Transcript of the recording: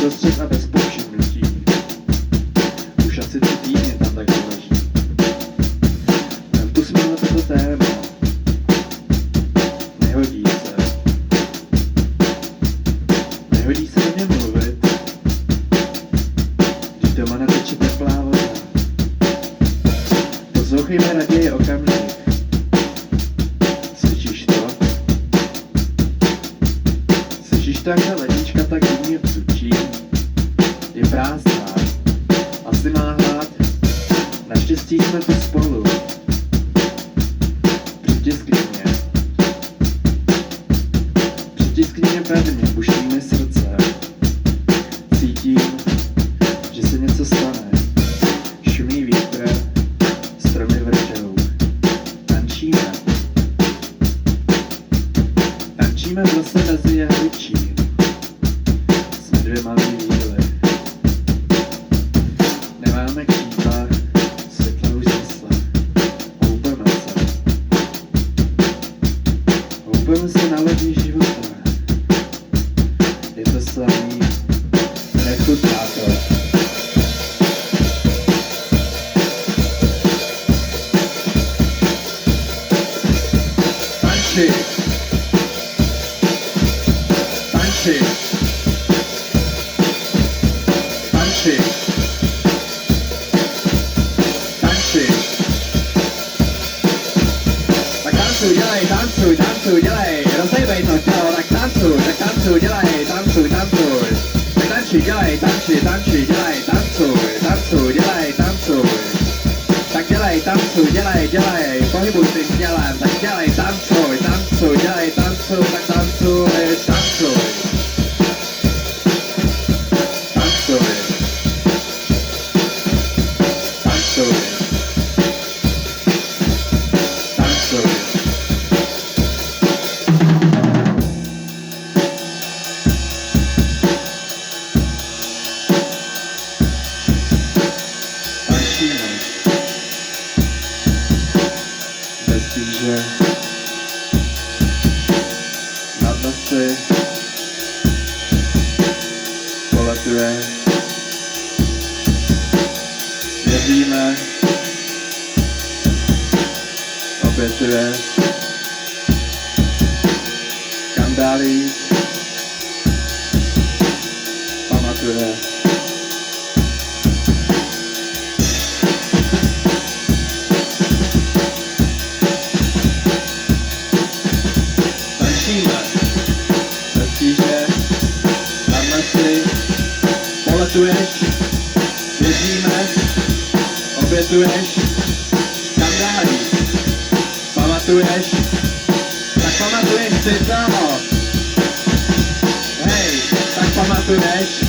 uprostřed a bez povšimnutí. Už asi 3 týdny tam tak leží. Tu jsme na toto téma. Nehodí se. Nehodí se o něm mluvit, když doma neteče teplá voda. Poslouchejme raději okamžik. Slyšíš to? Slyšíš to, jak ta lednička tak divně psučí? Je prázdná. Asi má hlad. Naštěstí jsme tu spolu. Přitiskni mě. Přitiskni mě pevně, buší mi srdce. Cítím, že se něco stane. Šumí vítr, stromy vrčou. Tančíme. Tančíme zase mezi jehličí. Jsme 2 malí víly. Nemáme křídla, světla už zesla. Houpeme se. Houpeme se na lodi života. Je to slaný, nechutná to. Tanči! Tanči! Tanči! Tanči! Tak tancuj, dělej, tancuj, tancuj, dělej, rozhejbej to tělo, tak tancuj, dělej, tancuj, tancuj. Tak tanči, dělej, tanči, dělej, tancuj, dělej, tancuj. Tak dělej, tancuj, dělej, pohybuj tím tělem, tak dělej, tancuj, dělej, tancuj, tak tancuj, tancuj. Tancuj. Tancuj. Tancuj. Tančíme. Bez tíže. Nad nosy. Poletuje. Věříme. Obětuje. Kam dál jít? Pamatuje. Tančíme. Bez tíže. Nad nosy. Poletuješ. Věříme. Obětuješ. Kam dál jít? Pamatuješ? Tak pamatuješ si toho. Hej, tak pamatuješ?